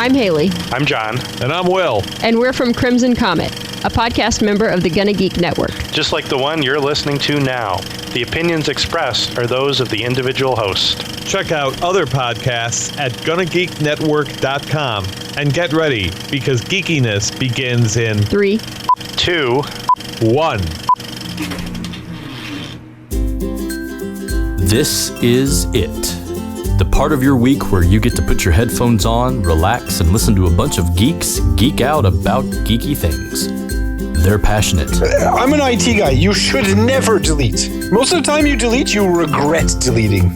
I'm Haley. I'm John. And I'm Will. And we're from Crimson Comet, a podcast member of the GonnaGeek network. Just like the one you're listening to now. The opinions expressed are those of the individual host. Check out other podcasts at GonnaGeekNetwork.com. And get ready, because geekiness begins in 3, 2, 1. This is it. The part of your week where you get to put your headphones on, relax, and listen to a bunch of geeks geek out about geeky things. They're passionate. I'm an IT guy. You should never delete. Most of the time you delete, you regret deleting.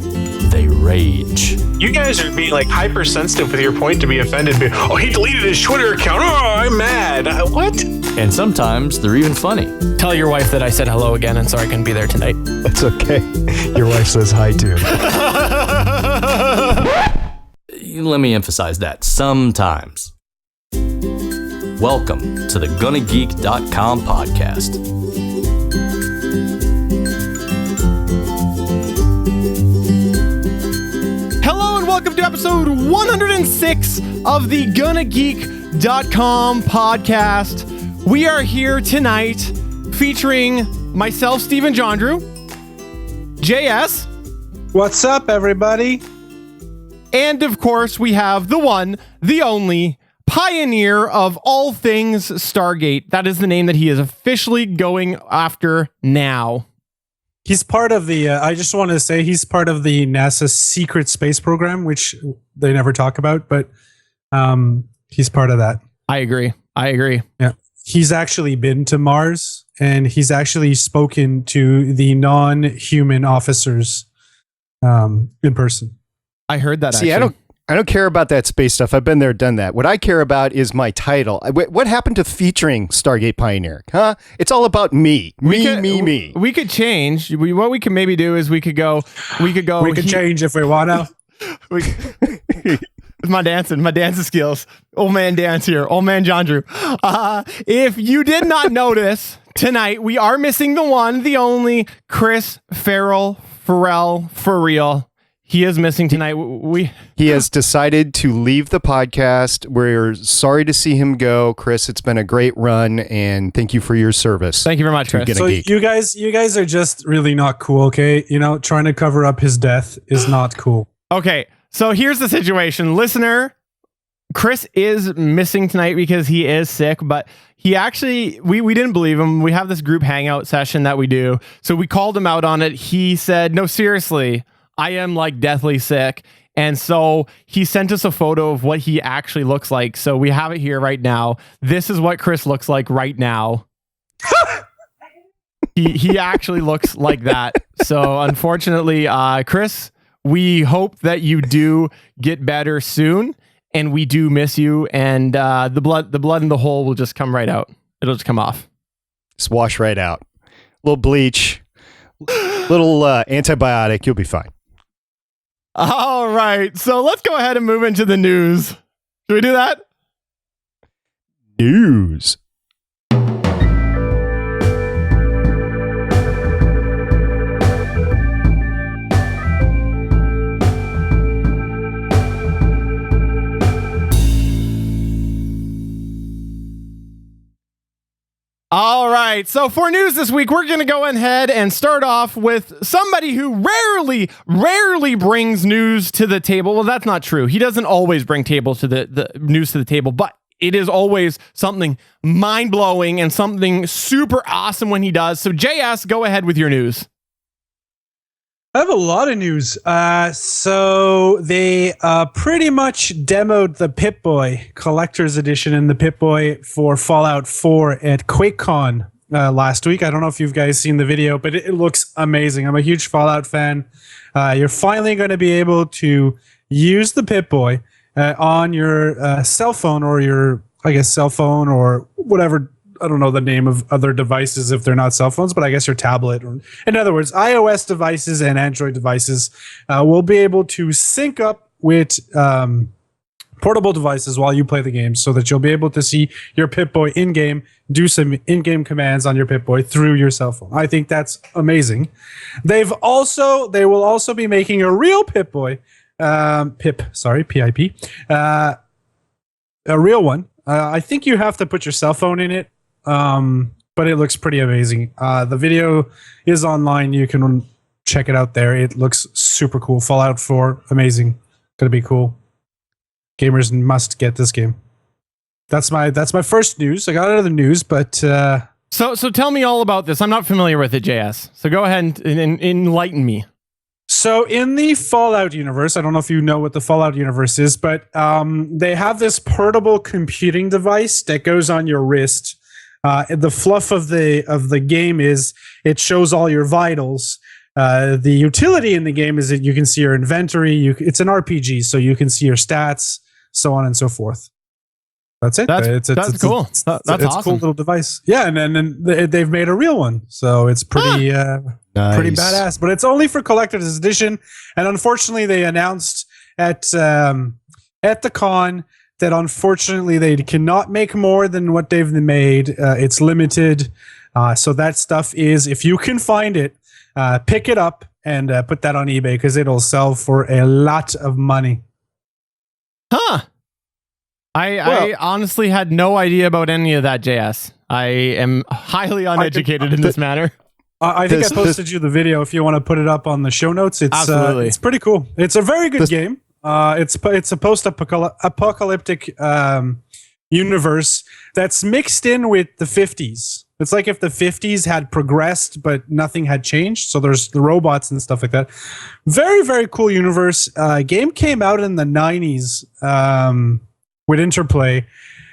They rage. You guys are being like hypersensitive with your point to be offended. Oh, he deleted his Twitter account. Oh, I'm mad. What? And sometimes they're even funny. Tell your wife that I said hello again and sorry I couldn't be there tonight. That's okay. Your wife says hi too. Let me emphasize that. Sometimes. Welcome to the GonnaGeek.com podcast. Hello and welcome to episode 106 of the GonnaGeek.com podcast. We are here tonight featuring myself, Stephen Jondrew, JS. What's up, everybody? And of course, we have the one, the only pioneer of all things Stargate. That is the name that he is officially going after now. He's part of the, I just want to say he's part of the NASA secret space program, which they never talk about, but he's part of that. I agree. Yeah. He's actually been to Mars and he's actually spoken to the non-human officers in person. I heard that. See, actually. I don't care about that space stuff. I've been there, done that. What I care about is my title. What happened to featuring Stargate Pioneer? Huh? It's all about me. Me. We could change. What we can maybe do is we could change if we want to. With my dancing skills. Old man dance here. Old man John Drew. If you did not notice, tonight we are missing the one, the only Chris Ferrell, for real. He is missing tonight. He has decided to leave the podcast. We're sorry to see him go. Chris, it's been a great run, and thank you for your service. Thank you very much, Chris. So you guys are just really not cool, okay? You know, trying to cover up his death is not cool. Okay, so here's the situation. Listener, Chris is missing tonight because he is sick, but he actually, we didn't believe him. We have this group hangout session that we do, so we called him out on it. He said, no, seriously, I am like deathly sick. And so he sent us a photo of what he actually looks like. So we have it here right now. This is what Chris looks like right now. He actually looks like that. So unfortunately, Chris, we hope that you do get better soon. And we do miss you. And the blood in the hole will just come right out. It'll just come off. Just wash right out. A little bleach, little antibiotic. You'll be fine. All right, so let's go ahead and move into the news. Should we do that? News. All right, so for news this week, we're going to go ahead and start off with somebody who rarely brings news to the table. Well, that's not true. He doesn't always bring the news to the table, but it is always something mind-blowing and something super awesome when he does. So JS, go ahead with your news. I have a lot of news. So they pretty much demoed the Pip-Boy Collector's Edition and the Pip-Boy for Fallout 4 at QuakeCon last week. I don't know if you guys seen the video, but it looks amazing. I'm a huge Fallout fan. You're finally going to be able to use the Pip-Boy on your cell phone or your, I guess, cell phone or whatever. I don't know the name of other devices if they're not cell phones, but I guess your tablet. Or, in other words, iOS devices and Android devices will be able to sync up with portable devices while you play the game so that you'll be able to see your Pip-Boy in-game, do some in-game commands on your Pip-Boy through your cell phone. I think that's amazing. They will also be making a real Pip-Boy, PIP, a real one. I think you have to put your cell phone in it, but it looks pretty amazing. The video is online. You can check it out there. It looks super cool. Fallout 4, amazing. Gonna be cool. Gamers must get this game. That's my first news. I got other news, but So tell me all about this. I'm not familiar with it, JS. So go ahead and enlighten me. So in the Fallout universe, I don't know if you know what the Fallout universe is, but they have this portable computing device that goes on your wrist. The fluff of the game is it shows all your vitals. The utility in the game is that you can see your inventory. It's an RPG, so you can see your stats, so on and so forth. That's it. That's cool. That's awesome. It's a cool little device. Yeah, and then they've made a real one, so it's pretty pretty badass. But it's only for collector's edition, and unfortunately, they announced at the con that unfortunately they cannot make more than what they've made. It's limited, so that stuff is, if you can find it, pick it up and put that on eBay because it'll sell for a lot of money. Huh. I honestly had no idea about any of that, JS. I am highly uneducated in this matter. I think I posted you the video if you want to put it up on the show notes. Absolutely. It's pretty cool. It's a very good game. It's a post-apocalyptic universe that's mixed in with the 50s. It's like if the 50s had progressed, but nothing had changed. So there's the robots and stuff like that. Very, very cool universe. Game came out in the 90s. With Interplay,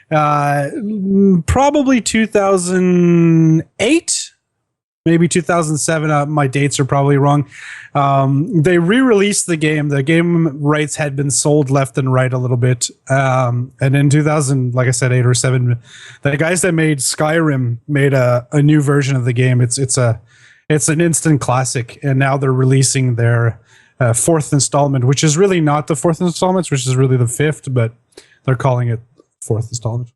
probably 2008, maybe 2007. My dates are probably wrong. They re-released the game. The game rights had been sold left and right a little bit. And in 2000, like I said, 8 or 7, the guys that made Skyrim made a new version of the game. It's an instant classic, and now they're releasing their fourth installment, which is really not the fourth installment, which is really the fifth, but they're calling it fourth installment.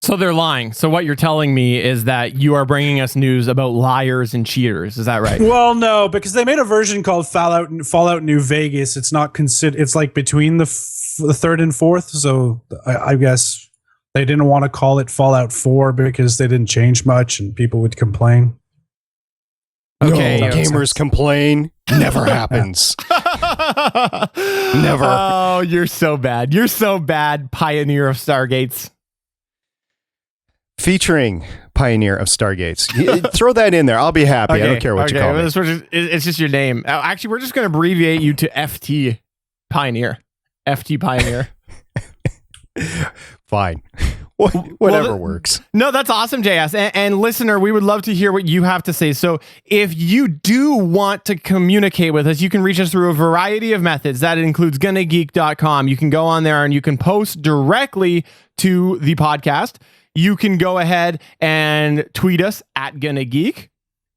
So they're lying. So what you're telling me is that you are bringing us news about liars and cheaters. Is that right? Well, no, because they made a version called Fallout New Vegas. It's not considered. It's like between the third and fourth. So I guess they didn't want to call it Fallout 4 because they didn't change much and people would complain. Okay, no, gamers complain. Never happens. Never. Oh, you're so bad. You're so bad, Pioneer of Stargates. Featuring Pioneer of Stargates. Throw that in there. I'll be happy. I don't care what you call me. It's just your name. Actually, we're just going to abbreviate you to FT Pioneer. FT Pioneer. Fine. Whatever works. No, that's awesome, JS. And listener, we would love to hear what you have to say. So if you do want to communicate with us, you can reach us through a variety of methods. That includes GonnaGeek.com. You can go on there and you can post directly to the podcast. You can go ahead and tweet us at GonnaGeek.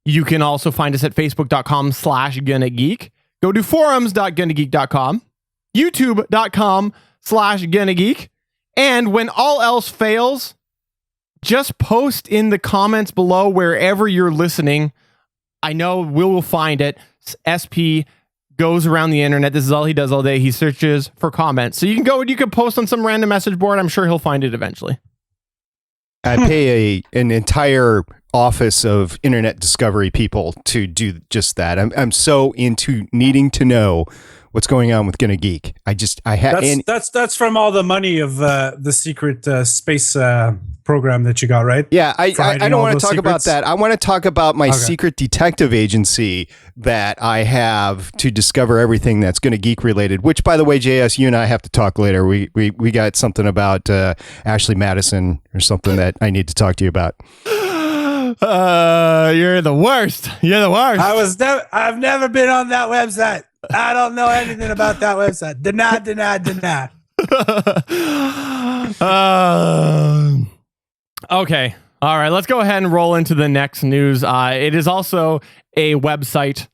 You can also find us at Facebook.com/GonnaGeek. Go to forums.GonnaGeek.com. YouTube.com/GonnaGeek. And when all else fails, just post in the comments below wherever you're listening. I know we'll find it. SP goes around the internet. This is all he does all day. He searches for comments. So you can go and you can post on some random message board. I'm sure he'll find it eventually. I pay an entire office of internet discovery people to do just that. I'm so into needing to know what's going on with GonnaGeek. That's from all the money of the secret space program that you got, right? Yeah, I don't want to talk about that. I want to talk about my secret detective agency that I have to discover everything that's GonnaGeek related. Which, by the way, JS, you and I have to talk later. We got something about Ashley Madison or something that I need to talk to you about. You're the worst. You're the worst. I've never been on that website. I don't know anything about that website. Deny. Okay. All right. Let's go ahead and roll into the next news. It is also a website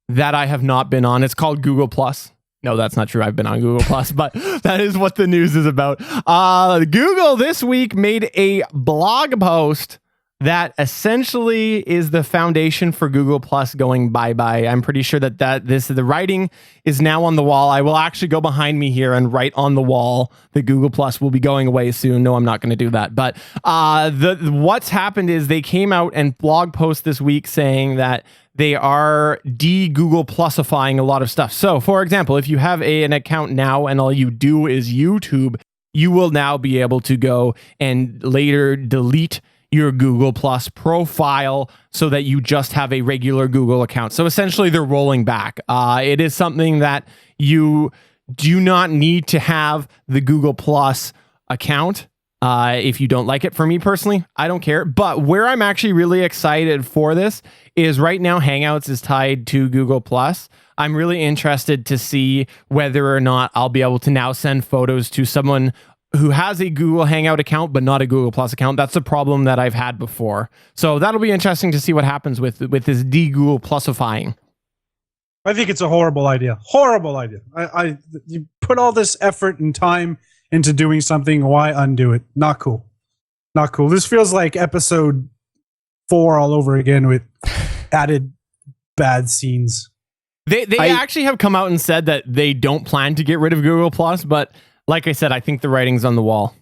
that I have not been on. It's called Google Plus. No, that's not true. I've been on Google Plus, but that is what the news is about. Google this week made a blog post that essentially is the foundation for Google Plus going bye-bye. I'm pretty sure that the writing is now on the wall. I will actually go behind me here and write on the wall that Google Plus will be going away soon. No, I'm not going to do that. But what's happened is they came out and blog post this week saying that they are de-Google Plusifying a lot of stuff. So, for example, if you have an account now and all you do is YouTube, you will now be able to go and later delete your Google Plus profile so that you just have a regular Google account. So essentially they're rolling back. It is something that you do not need to have the Google Plus account if you don't like it. For me personally, I don't care. But where I'm actually really excited for this is right now Hangouts is tied to Google Plus. I'm really interested to see whether or not I'll be able to now send photos to someone who has a Google Hangout account, but not a Google Plus account. That's a problem that I've had before. So that'll be interesting to see what happens with this de-Google Plusifying. I think it's a horrible idea. Horrible idea. You put all this effort and time into doing something. Why undo it? Not cool. Not cool. This feels like episode 4 all over again with added bad scenes. They actually have come out and said that they don't plan to get rid of Google Plus, but like I said, I think the writing's on the wall.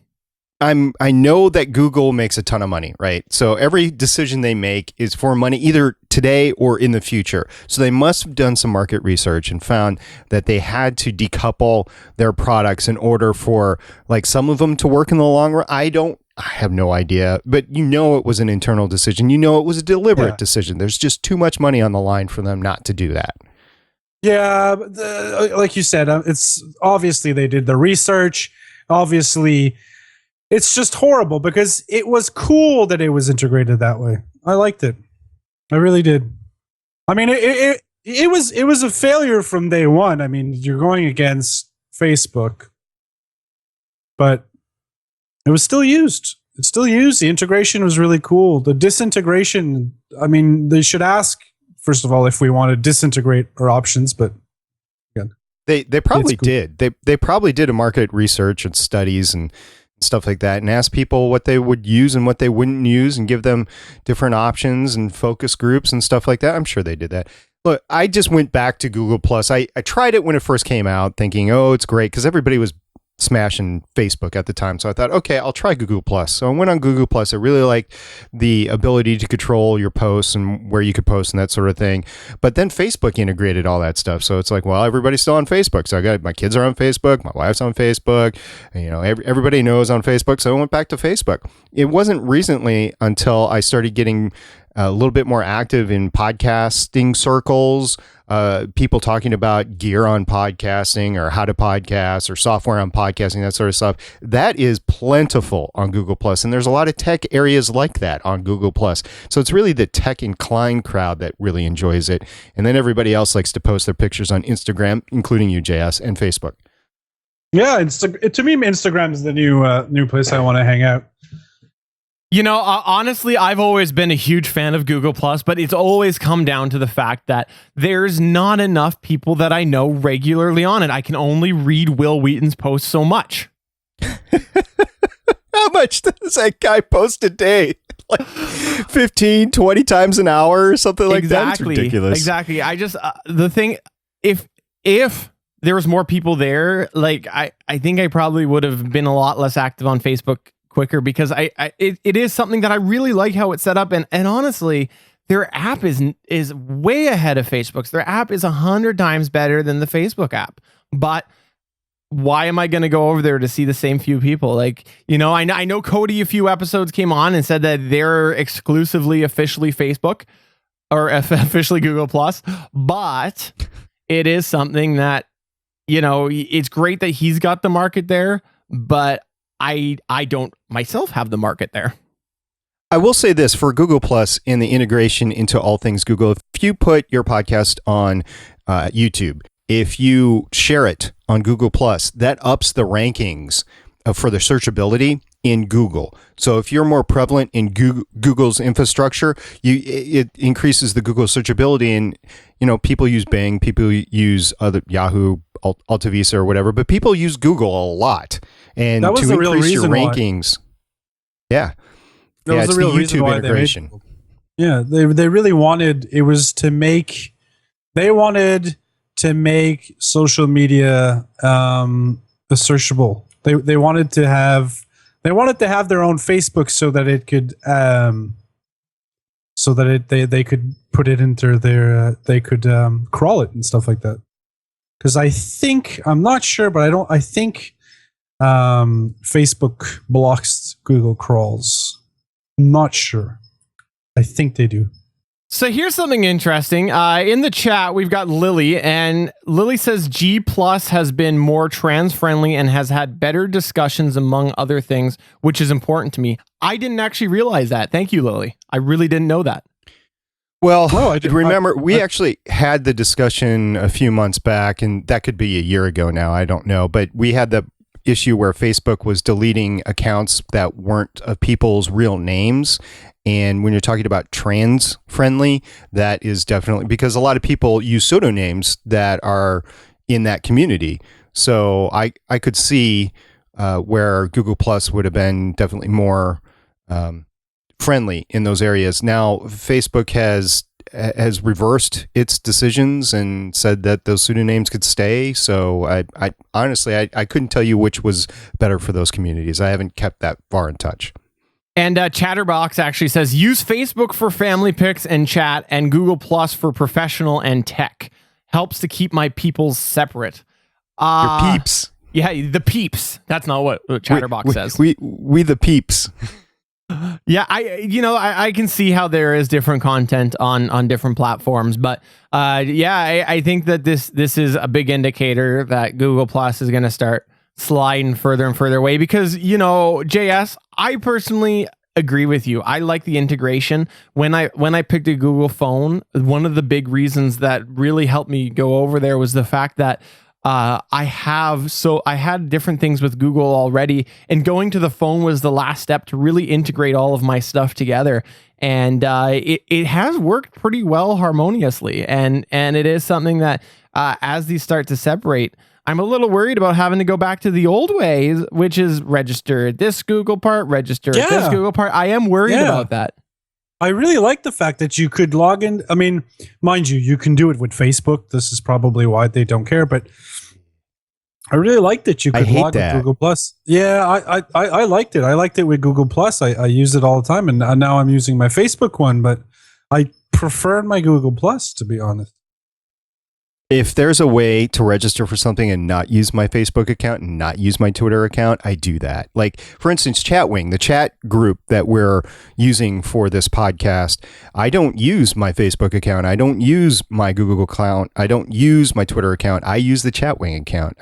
I know that Google makes a ton of money, right? So every decision they make is for money either today or in the future. So they must have done some market research and found that they had to decouple their products in order for like some of them to work in the long run. I have no idea, but it was an internal decision. It was a deliberate decision. There's just too much money on the line for them not to do that. Yeah, like you said, it's obviously they did the research. Obviously, it's just horrible because it was cool that it was integrated that way. I liked it. I really did. I mean, it was a failure from day one. I mean, you're going against Facebook, but it was still used. It's still used. The integration was really cool. The disintegration, I mean, they should ask, first of all, if we want to disintegrate our options, but again, they probably did. They probably did a market research and studies and stuff like that and ask people what they would use and what they wouldn't use and give them different options and focus groups and stuff like that. I'm sure they did that. Look, I just went back to Google Plus. I tried it when it first came out thinking, oh, it's great because everybody was smashing Facebook at the time. So I thought, okay, I'll try Google Plus. So I went on Google Plus. I really liked the ability to control your posts and where you could post and that sort of thing. But then Facebook integrated all that stuff. So it's like, well, everybody's still on Facebook. So I got my kids are on Facebook. My wife's on Facebook. And, everybody knows on Facebook. So I went back to Facebook. It wasn't recently until I started getting a little bit more active in podcasting circles, people talking about gear on podcasting or how to podcast or software on podcasting, that sort of stuff. That is plentiful on Google Plus, and there's a lot of tech areas like that on Google Plus. So it's really the tech inclined crowd that really enjoys it, and then everybody else likes to post their pictures on Instagram, including you, JS, and Facebook. Yeah, to me, Instagram is the new place I want to hang out. Honestly, I've always been a huge fan of Google Plus, but it's always come down to the fact that there's not enough people that I know regularly on it. I can only read Will Wheaton's posts so much. How much does that guy post a day? Like 15, 20 times an hour or something like that? It's ridiculous. Exactly. I just, the thing, if there was more people there, like I think I probably would have been a lot less active on Facebook quicker because it is something that I really like how it's set up, and honestly their app is way ahead of Facebook's. Their app is 100 times better than the Facebook app, but why am I going to go over there to see the same few people? Like, I know Cody a few episodes came on and said that they're exclusively officially Facebook or officially Google Plus, but it is something that it's great that he's got the market there, but I don't myself have the market there. I will say this for Google Plus in the integration into all things Google. If you put your podcast on YouTube, if you share it on Google Plus, that ups the rankings for the searchability in Google. So if you're more prevalent in Google's infrastructure, it increases the Google searchability. And people use Bing, people use other Yahoo, AltaVista or whatever, but people use Google a lot. And that was to the real increase your reason rankings, why. That was it's the real the reason YouTube why integration. they really wanted to make social media searchable. They wanted to have their own Facebook so that it could they could put it into their they could crawl it and stuff like that. Because I'm not sure, but I think Facebook blocks Google crawls. I'm not sure. I think they do. So here's something interesting. In the chat, we've got Lily, and Lily says G Plus has been more trans friendly and has had better discussions, among other things, which is important to me. I didn't actually realize that. Thank you, Lily. I really didn't know that. Well, I remember we actually had the discussion a few months back, and that could be a year ago now. I don't know. But we had the issue where Facebook was deleting accounts that weren't people's real names. And when you're talking about trans friendly, that is definitely because a lot of people use pseudonyms that are in that community. So I could see where Google Plus would have been definitely more friendly in those areas. Now, Facebook has reversed its decisions and said that those pseudonyms could stay. So I honestly, I couldn't tell you which was better for those communities. I haven't kept that far in touch. And Chatterbox actually says, use Facebook for family pics and chat and Google Plus for professional and tech. Helps to keep my peoples separate. Your peeps. Yeah, the peeps. That's not what Chatterbox says. We the peeps. Yeah, I can see how there is different content on different platforms, but I think that this is a big indicator that Google Plus is going to start sliding further and further away because, JS, I personally agree with you. I like the integration. When I picked a Google phone, one of the big reasons that really helped me go over there was the fact that I had different things with Google already, and going to the phone was the last step to really integrate all of my stuff together. And it has worked pretty well harmoniously. And it is something that as these start to separate, I'm a little worried about having to go back to the old ways, which is register this Google part, register this Google part. I am worried about that. I really like the fact that you could log in. I mean, mind you, you can do it with Facebook. This is probably why they don't care, but I really liked that you could log with Google Plus. Yeah, I liked it. I liked it with Google Plus. I use it all the time, and now I'm using my Facebook one, but I preferred my Google Plus, to be honest. If there's a way to register for something and not use my Facebook account and not use my Twitter account, I do that. Like, for instance, Chatwing, the chat group that we're using for this podcast, I don't use my Facebook account. I don't use my Google account. I don't use my Twitter account. I use the Chatwing account.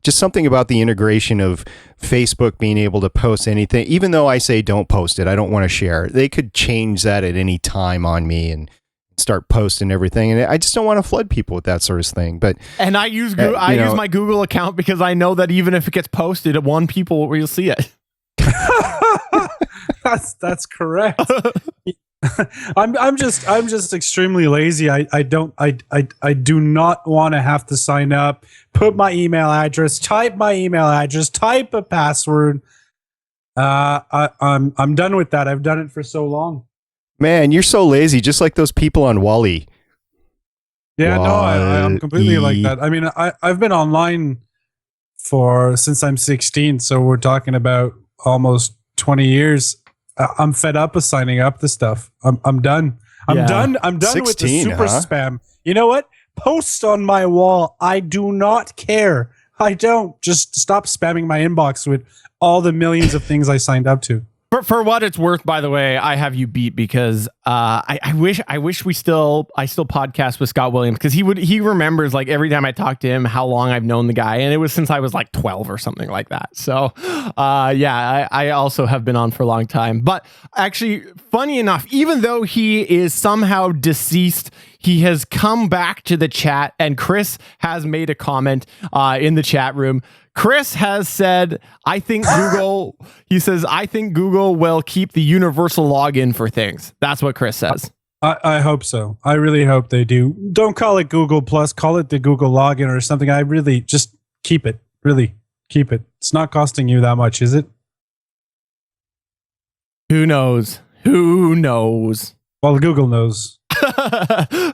Just something about the integration of Facebook being able to post anything, even though I say don't post it, I don't want to share. They could change that at any time on me and start posting everything, and I just don't want to flood people with that sort of thing. But I use my Google account because I know that even if it gets posted, one people will see it. That's correct. I'm just extremely lazy. I do not want to have to sign up, put my email address, type my email address, type a password. I'm done with that. I've done it for so long. Man, you're so lazy, just like those people on Wall-E. Yeah, no, I'm completely like that. I mean, I've been online since I'm 16, so we're talking about almost 20 years. I'm fed up with signing up to stuff. I'm done. I'm done with the super spam. You know what? Post on my wall. I do not care. I don't. Just stop spamming my inbox with all the millions of things I signed up to. For what it's worth, by the way, I have you beat because I wish I still podcast with Scott Williams because he remembers like every time I talk to him how long I've known the guy, and it was since I was like 12 or something like that. So I also have been on for a long time. But actually, funny enough, even though he is somehow deceased, he has come back to the chat, and Chris has made a comment in the chat room. Chris has said, I think Google will keep the universal login for things. That's what Chris says. I hope so. I really hope they do. Don't call it Google Plus. Call it the Google login or something. I really just keep it. Really keep it. It's not costing you that much, is it? Who knows? Who knows? Well, Google knows.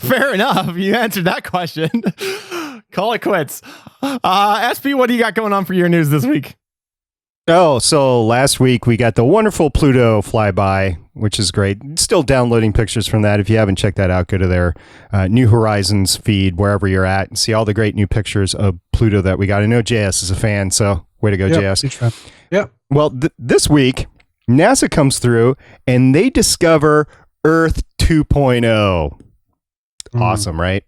Fair enough. You answered that question. Call it quits. SP, what do you got going on for your news this week? Oh, so last week we got the wonderful Pluto flyby, which is great. Still downloading pictures from that. If you haven't checked that out, go to their New Horizons feed, wherever you're at, and see all the great new pictures of Pluto that we got. I know JS is a fan, so way to go, JS. Yep. Well, this week, NASA comes through and they discover Earth 2.0. Awesome, right?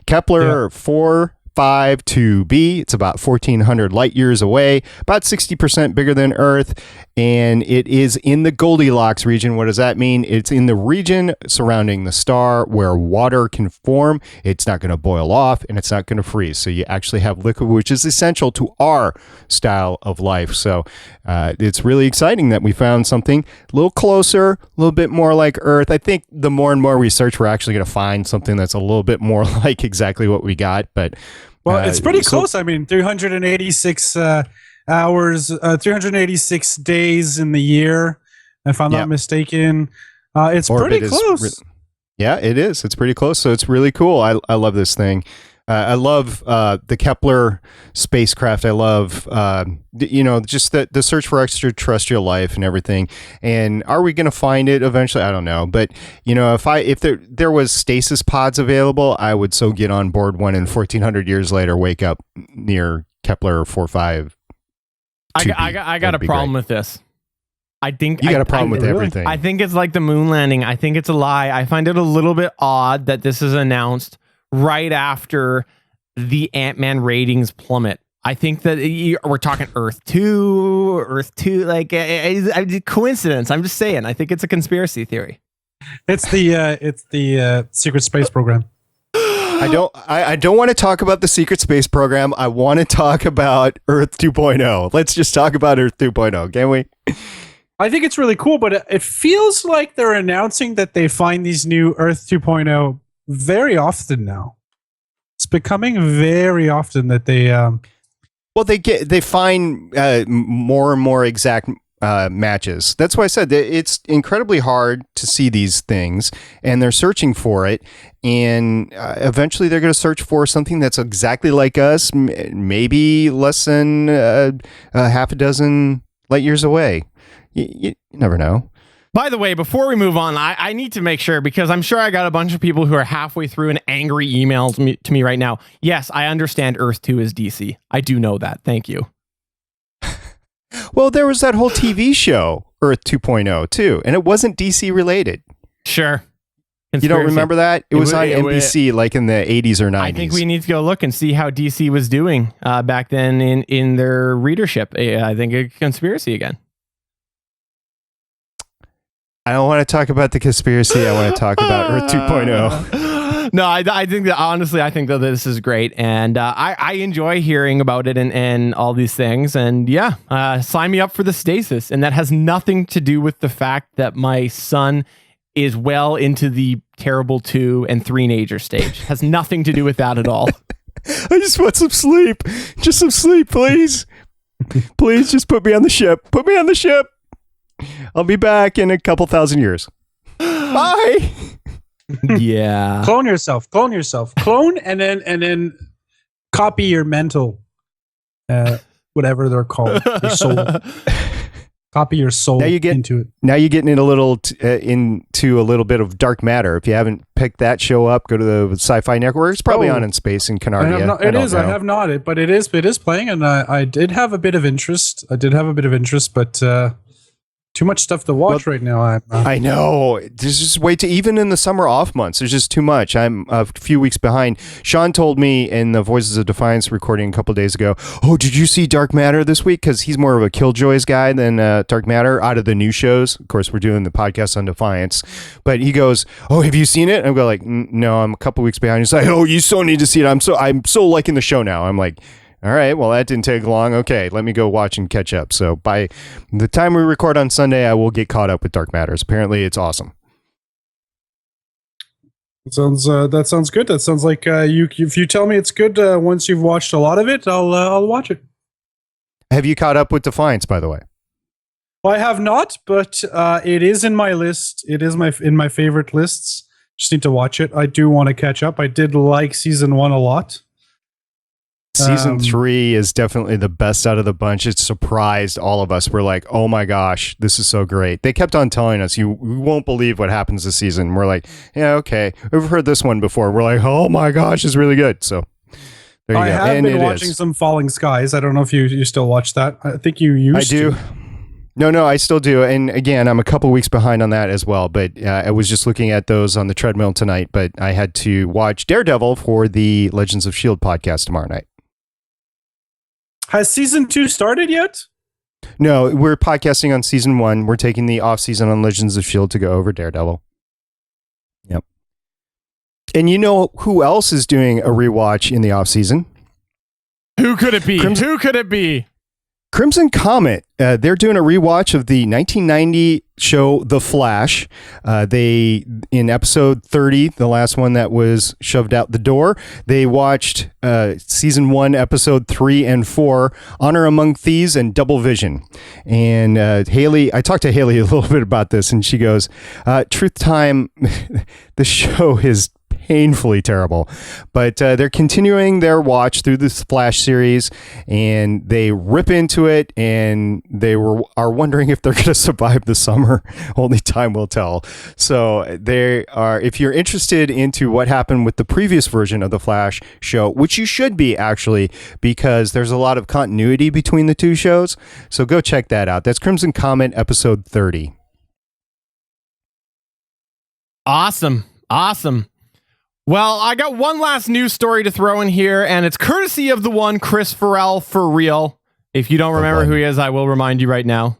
Kepler 452b. It's about 1,400 light years away, about 60% bigger than Earth, and it is in the Goldilocks region. What does that mean? It's in the region surrounding the star where water can form. It's not going to boil off, and it's not going to freeze. So you actually have liquid, which is essential to our style of life. So it's really exciting that we found something a little closer, a little bit more like Earth. I think the more and more we search, we're actually going to find something that's a little bit more like exactly what we got. But well, it's pretty close. I mean, 386 hours, 386 days in the year, if I'm not mistaken. It's pretty close. Yeah, it is. It's pretty close. So it's really cool. I love this thing. I love the Kepler spacecraft. I love, just the search for extraterrestrial life and everything. And are we going to find it eventually? I don't know. But, if there was stasis pods available, I would so get on board one and 1,400 years later wake up near Kepler 452b. I got a problem with this. I think you got a problem with everything. I think it's like the moon landing. I think it's a lie. I find it a little bit odd that this is announced right after the Ant-Man ratings plummet. I think that we're talking Earth 2, like coincidence. I'm just saying. I think it's a conspiracy theory. It's the secret space program. I don't want to talk about the secret space program. I want to talk about Earth 2.0. Let's just talk about Earth 2.0, can we? I think it's really cool, but it feels like they're announcing that they find these new Earth 2.0 very often now. It's becoming very often that they they find more and more exact matches. That's why I said that it's incredibly hard to see these things, and they're searching for it, and eventually they're going to search for something that's exactly like us, maybe less than half a dozen light years away. You never know. By the way, before we move on, I need to make sure, because I'm sure I got a bunch of people who are halfway through an angry email to me right now. Yes, I understand Earth 2 is DC. I do know that. Thank you. Well, there was that whole TV show, Earth 2.0, too, and it wasn't DC related. Sure. Conspiracy. You don't remember that? It was on NBC like in the 80s or 90s. I think we need to go look and see how DC was doing back then in their readership. I think a conspiracy again. I don't want to talk about the conspiracy. I want to talk about Earth 2.0. No, I think that honestly, I think that this is great. And I enjoy hearing about it and all these things. And sign me up for the stasis. And that has nothing to do with the fact that my son is well into the terrible 2 and 3-nager stage. Has nothing to do with that at all. I just want some sleep. Just some sleep, please. Please just put me on the ship. Put me on the ship. I'll be back in a couple thousand years. Bye. Yeah. Clone yourself. Clone and then copy your mental, whatever they're called, your soul. Copy your soul into it. Now you're getting in a little into a little bit of dark matter. If you haven't picked that show up, go to the Sci-Fi Network. It's probably on in space in Canardia. I have not, but it is playing, and I did have a bit of interest. But too much stuff to watch right now. I know. There's just way too, even in the summer off months, there's just too much. I'm a few weeks behind. Sean told me in the Voices of Defiance recording a couple days ago, oh, did you see Dark Matter this week? Because he's more of a Killjoys guy than Dark Matter out of the new shows. Of course, we're doing the podcast on Defiance. But he goes, oh, have you seen it? I'm going like, no, I'm a couple weeks behind. He's like, oh, you so need to see it. I'm so liking the show now. I'm like, all right, well, that didn't take long. Okay, let me go watch and catch up. So by the time we record on Sunday, I will get caught up with Dark Matters. Apparently, it's awesome. That sounds good. That sounds like if you tell me it's good once you've watched a lot of it, I'll watch it. Have you caught up with Defiance, by the way? Well, I have not, but it is in my list. It is in my favorite lists. Just need to watch it. I do want to catch up. I did like season 1 a lot. Season 3 is definitely the best out of the bunch. It surprised all of us. We're like, oh my gosh, this is so great. They kept on telling us, you won't believe what happens this season. We're like, yeah, okay. We've heard this one before. We're like, oh my gosh, it's really good. So there you go. I have been watching some Falling Skies. I don't know if you still watch that. I think you used to. I do. No, I still do. And again, I'm a couple weeks behind on that as well. But I was just looking at those on the treadmill tonight. But I had to watch Daredevil for the Legends of S.H.I.E.L.D. podcast tomorrow night. Has season 2 started yet? No, we're podcasting on season 1. We're taking the off season on Legends of S.H.I.E.L.D. to go over Daredevil. Yep. And you know who else is doing a rewatch in the off season? Who could it be? Who could it be? Crimson Comet. They're doing a rewatch of the 1990 show The Flash. They, in episode 30, the last one that was shoved out the door, they watched season 1, episode 3 and 4, Honor Among Thieves and Double Vision. And Haley, I talked to Haley a little bit about this, and she goes, truth time, the show is painfully terrible, but they're continuing their watch through this Flash series, and they rip into it, and they are wondering if they're going to survive the summer. Only time will tell. So they are, if you're interested into what happened with the previous version of the Flash show, which you should be actually, because there's a lot of continuity between the two shows, so go check that out. That's Crimson Comet episode 30. Awesome. Well, I got one last news story to throw in here, and it's courtesy of the one Chris Ferrell for real. If you don't remember who he is, I will remind you right now.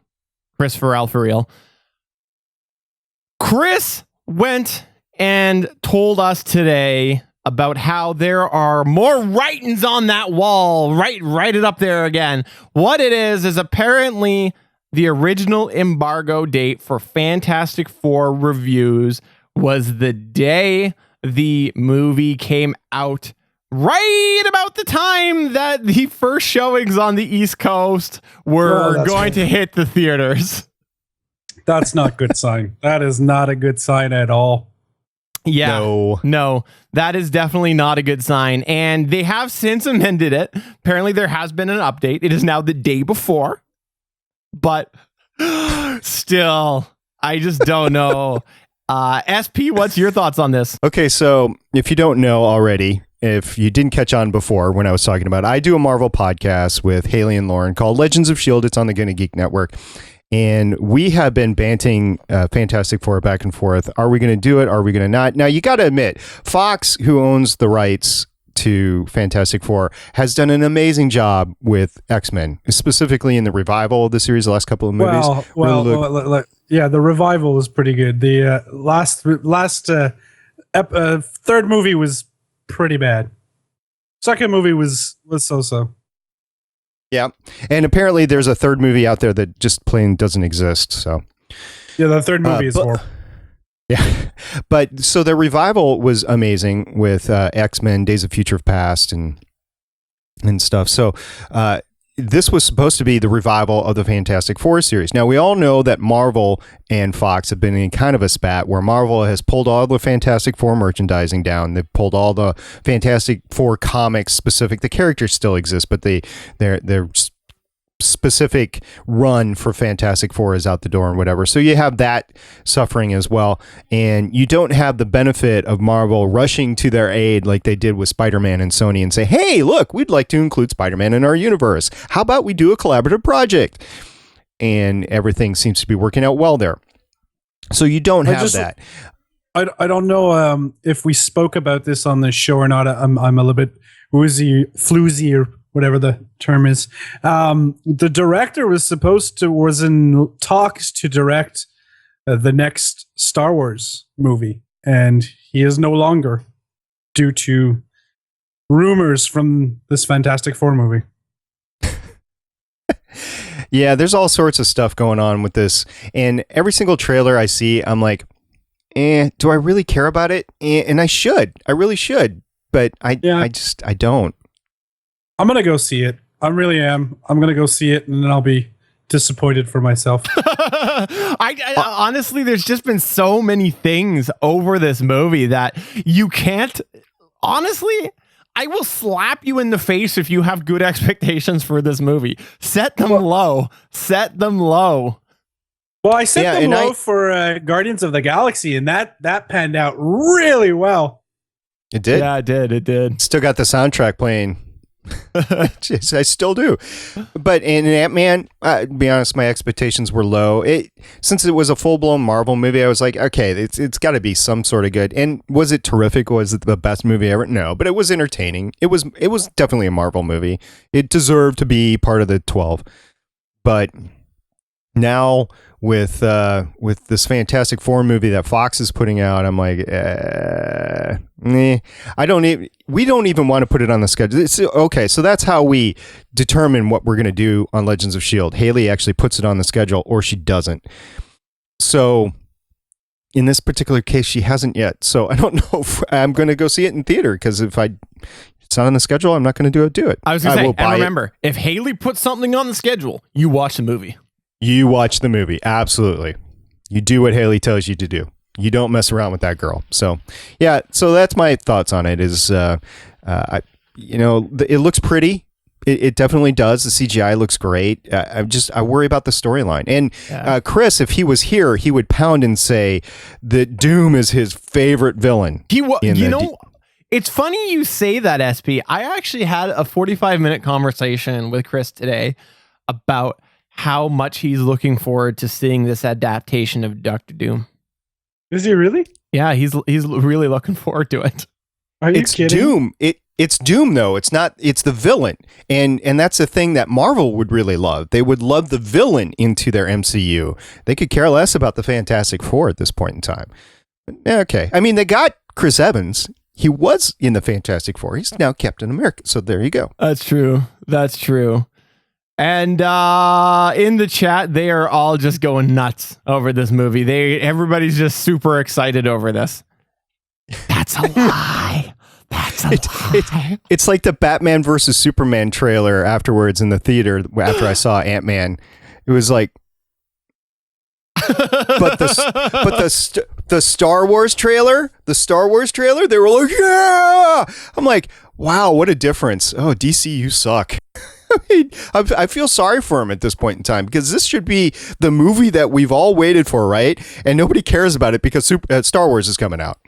Chris Ferrell for real. Chris went and told us today about how there are more writings on that wall. Write it up there again. What it is apparently the original embargo date for Fantastic Four reviews was the day the movie came out, right about the time that the first showings on the East Coast were going to hit the theaters. That's not a good sign. That is not a good sign at all. Yeah, no, that is definitely not a good sign. And they have since amended it. Apparently there has been an update. It is now the day before, but still, I just don't know. SP, what's your thoughts on this? Okay, so if you don't know already, if you didn't catch on before when I was talking about it, I do a Marvel podcast with Haley and Lauren called Legends of S.H.I.E.L.D. It's on the GonnaGeek network. And we have been banting Fantastic Four back and forth. Are we going to do it? Are we going to not? Now, you got to admit, Fox, who owns the rights to Fantastic Four, has done an amazing job with X-Men, specifically in the revival of the series, the last couple of movies. Yeah, the revival was pretty good. The third movie was pretty bad. Second movie was so-so. Yeah, and apparently there's a third movie out there that just plain doesn't exist. So yeah, the third movie is horrible. Yeah, but so the revival was amazing with X-Men, Days of Future Past, and stuff. So this was supposed to be the revival of the Fantastic Four series. Now, we all know that Marvel and Fox have been in kind of a spat where Marvel has pulled all the Fantastic Four merchandising down. They've pulled all the Fantastic Four comics specific. The characters still exist, but their specific run for Fantastic Four is out the door and whatever. So you have that suffering as well. And you don't have the benefit of Marvel rushing to their aid like they did with Spider-Man and Sony and say, hey, look, we'd like to include Spider-Man in our universe. How about we do a collaborative project? And everything seems to be working out well there. So you don't have that. I don't know if we spoke about this on the show or not. I'm a little bit floozy or whatever the term is. The director was in talks to direct the next Star Wars movie, and he is no longer due to rumors from this Fantastic Four movie. Yeah, there's all sorts of stuff going on with this, and every single trailer I see, I'm like, do I really care about it? And I really should, but I don't. I'm going to go see it. I really am. I'm going to go see it, and then I'll be disappointed for myself. I honestly, there's just been so many things over this movie that you can't. Honestly, I will slap you in the face if you have good expectations for this movie. Set them low. Set them low. Well, I set them low for Guardians of the Galaxy, and that panned out really well. It did? Yeah, it did. Still got the soundtrack playing. Jeez, I still do. But in Ant-Man, to be honest, my expectations were low. Since it was a full-blown Marvel movie, I was like, okay, it's got to be some sort of good. And was it terrific? Was it the best movie ever? No, but it was entertaining. It was definitely a Marvel movie. It deserved to be part of the 12. But now with this Fantastic Four movie that Fox is putting out, I'm like, we don't even want to put it on the schedule. Okay, so that's how we determine what we're going to do on Legends of S.H.I.E.L.D. Haley actually puts it on the schedule, or she doesn't. So in this particular case, she hasn't yet. So I don't know if I'm going to go see it in theater, because if it's not on the schedule, I'm not going to do it. I was going to say, and remember, if Haley puts something on the schedule, you watch the movie. You watch the movie. Absolutely. You do what Haley tells you to do. You don't mess around with that girl. So, yeah. So that's my thoughts on it is, it looks pretty. It definitely does. The CGI looks great. I worry about the storyline. And Chris, if he was here, he would pound and say that Doom is his favorite villain. It's funny you say that, SP. I actually had a 45-minute conversation with Chris today about how much he's looking forward to seeing this adaptation of Doctor Doom. Is he really? Yeah, he's really looking forward to it. Are you kidding? Doom. It's Doom, though. It's not. It's the villain, and that's the thing that Marvel would really love. They would love the villain into their MCU. They could care less about the Fantastic Four at this point in time. Okay, I mean, they got Chris Evans. He was in the Fantastic Four. He's now Captain America. So there you go. That's true. And in the chat, they are all just going nuts over this movie. Everybody's just super excited over this. That's a lie. That's a lie. It's like the Batman versus Superman trailer afterwards in the theater after I saw Ant-Man. It was like, but the Star Wars trailer, they were like, yeah. I'm like, wow, what a difference. Oh, DC, you suck. I mean, I feel sorry for him at this point in time, because this should be the movie that we've all waited for, right? And nobody cares about it because Star Wars is coming out.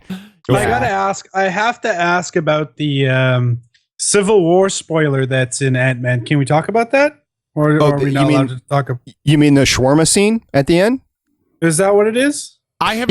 Yeah. I have to ask about the Civil War spoiler that's in Ant-Man. Can we talk about that? Or are we not allowed to talk about? You mean the shawarma scene at the end? Is that what it is? I have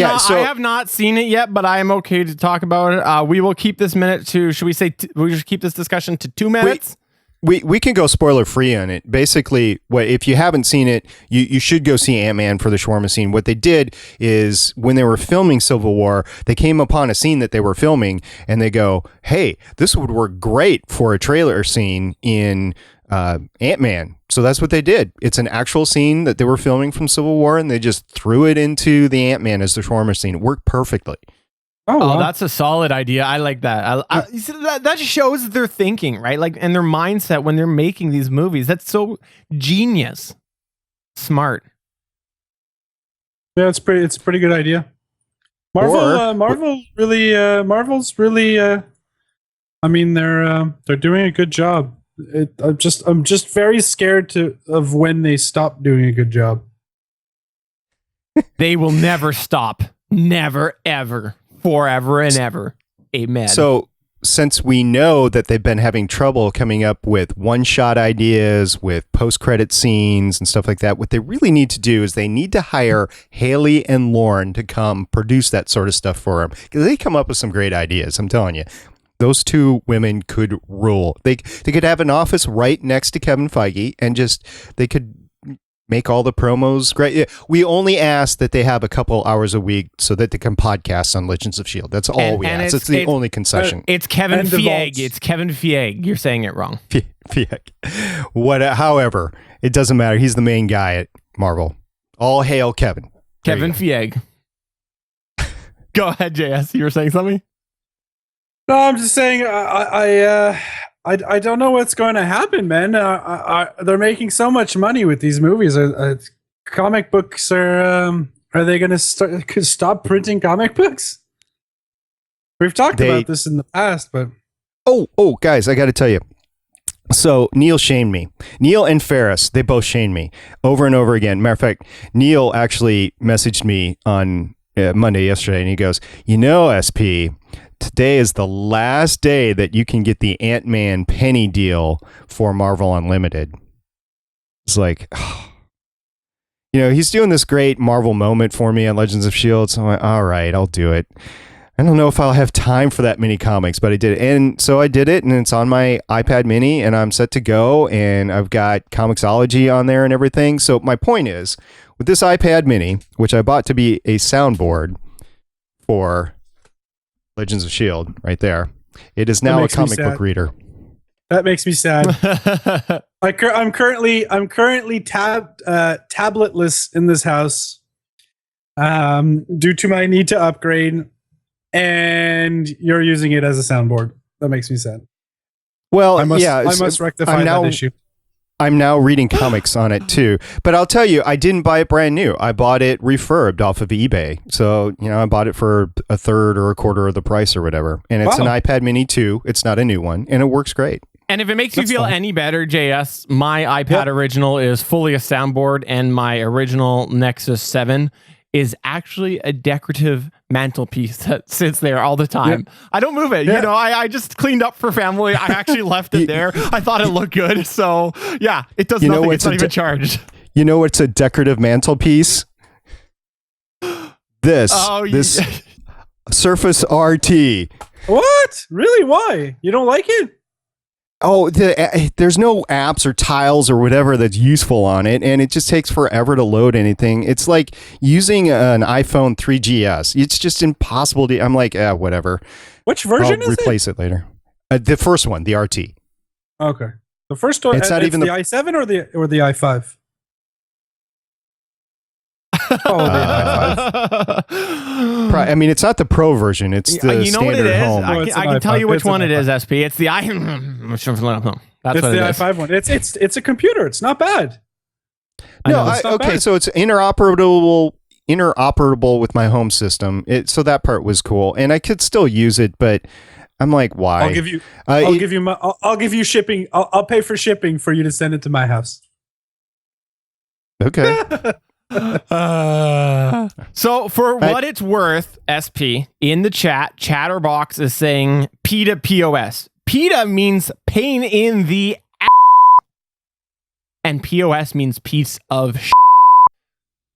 not seen it yet, but I am okay to talk about it. We will keep this minute to, should we say, we should keep this discussion to 2 minutes? We can go spoiler free on it. Basically, if you haven't seen it, you should go see Ant-Man for the shawarma scene. What they did is, when they were filming Civil War, they came upon a scene that they were filming, and they go, hey, this would work great for a trailer scene in Ant-Man. So that's what they did. It's an actual scene that they were filming from Civil War, and they just threw it into the Ant-Man as the shawarma scene. It worked perfectly. Oh, that's a solid idea. I like that. That shows their thinking, right? Like, and their mindset when they're making these movies. That's so genius, smart. Yeah, it's a pretty good idea. Marvel's really. I mean, they're doing a good job. I'm just very scared of when they stop doing a good job. They will never stop. Never, ever. Forever and ever. Amen. So, since we know that they've been having trouble coming up with one-shot ideas, with post-credit scenes and stuff like that, what they really need to do is they need to hire Haley and Lauren to come produce that sort of stuff for them. Because they come up with some great ideas, I'm telling you. Those two women could rule. They could have an office right next to Kevin Feige, and they could make all the promos great. We only ask that they have a couple hours a week so that they can podcast on Legends of S.H.I.E.L.D. That's all we ask. It's the only concession. It's Kevin Feige. It's Kevin Feige. You're saying it wrong. Feige. However, it doesn't matter. He's the main guy at Marvel. All hail Kevin. Kevin Feige. Go ahead, JS. You were saying something? No, I'm just saying I don't know what's going to happen, man. They're making so much money with these movies. Comic books are they going to stop printing comic books? We've talked about this in the past, but oh, guys, I got to tell you. So Neil shamed me. Neil and Ferris, they both shamed me over and over again. Matter of fact, Neil actually messaged me on Monday yesterday, and he goes, SP, today is the last day that you can get the Ant-Man penny deal for Marvel Unlimited. It's like, he's doing this great Marvel moment for me on Legends of S.H.I.E.L.D. So I'm like, all right, I'll do it. I don't know if I'll have time for that many comics, but I did it. And so I did it, and it's on my iPad mini, and I'm set to go, and I've got Comixology on there and everything. So my point is, with this iPad mini, which I bought to be a soundboard for Legends of S.H.I.E.L.D. right there, it is now a comic book reader. That makes me sad. I'm currently tabletless in this house due to my need to upgrade. And you're using it as a soundboard. That makes me sad. Well, I must rectify that issue. I'm now reading comics on it too. But I'll tell you, I didn't buy it brand new. I bought it refurbed off of eBay. So, I bought it for a third or a quarter of the price or whatever. And it's an iPad mini 2. It's not a new one. And it works great. And if it makes you feel any better, JS, my iPad original is fully a soundboard, and my original Nexus 7 is actually a decorative mantelpiece that sits there all the time. Yeah. I don't move it. Yeah. I just cleaned up for family. I actually left it there. I thought it looked good. So yeah, it does nothing. It's not even charged. You know what's a decorative mantelpiece? This Surface RT. What? Really? Why? You don't like it? Oh, there's no apps or tiles or whatever that's useful on it, and it just takes forever to load anything. It's like using an iPhone 3GS. It's just impossible to... I'm like, whatever. Which version is it? I'll replace it later. The first one, the RT. Okay. The first one, it's not even the i7 or the i5? I mean, it's not the Pro version. It's the standard home. I can tell you which one it is, SP. It's the That's it's the i5 one. It's a computer. It's not bad. So it's interoperable with my home system. So that part was cool, and I could still use it, but I'm like, why? I'll give you shipping. I'll pay for shipping for you to send it to my house. Okay. So for what it's worth, SP, in the Chatterbox is saying PETA POS. PETA means pain in the and POS means piece of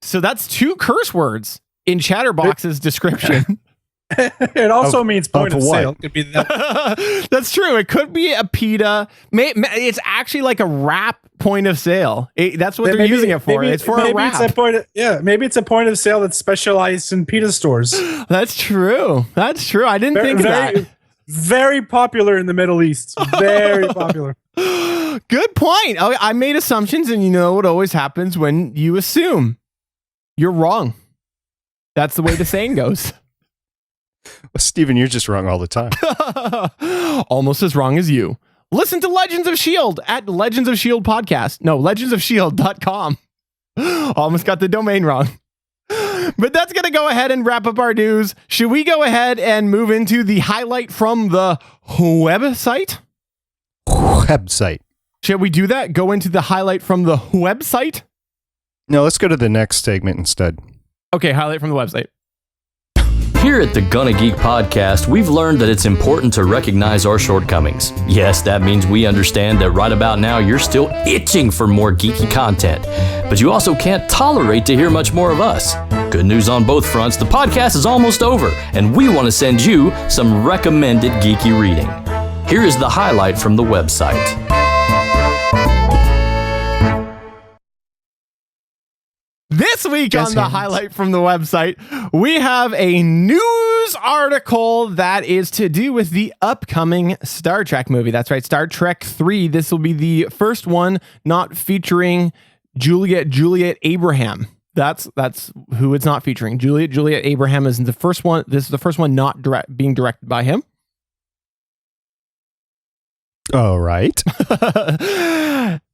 So that's 2 curse words in Chatterbox's description. It also means point of sale. Could be that. That's true. It could be a PETA. It's actually like a wrap point of sale. That's what they're using it for. It's for a wrap. Maybe it's a point of sale that's specialized in PETA stores. That's true. I didn't think of that. Very popular in the Middle East. Very popular. Good point. I made assumptions, and you know what always happens when you assume. You're wrong. That's the way the saying goes. Well, Steven, you're just wrong all the time. Almost as wrong as you. Listen to Legends of S.H.I.E.L.D. at Legends of S.H.I.E.L.D. podcast. No, legendsofshield.com. Almost got the domain wrong. But that's going to go ahead and wrap up our news. Should we go ahead and move into the highlight from the website? Website. Should we do that? Go into the highlight from the website? No, let's go to the next segment instead. Okay, highlight from the website. Here at the GonnaGeek podcast, we've learned that it's important to recognize our shortcomings. Yes, that means we understand that right about now you're still itching for more geeky content, but you also can't tolerate to hear much more of us. Good news on both fronts, the podcast is almost over, and we want to send you some recommended geeky reading. Here is the highlight from the website. This week on the highlight from the website, we have a news article that is to do with the upcoming Star Trek movie. That's right, Star Trek 3. This will be the first one not featuring Juliet Abraham. That's who it's not featuring. Juliet Abraham is the first one. This is the first one not being directed by him. All right.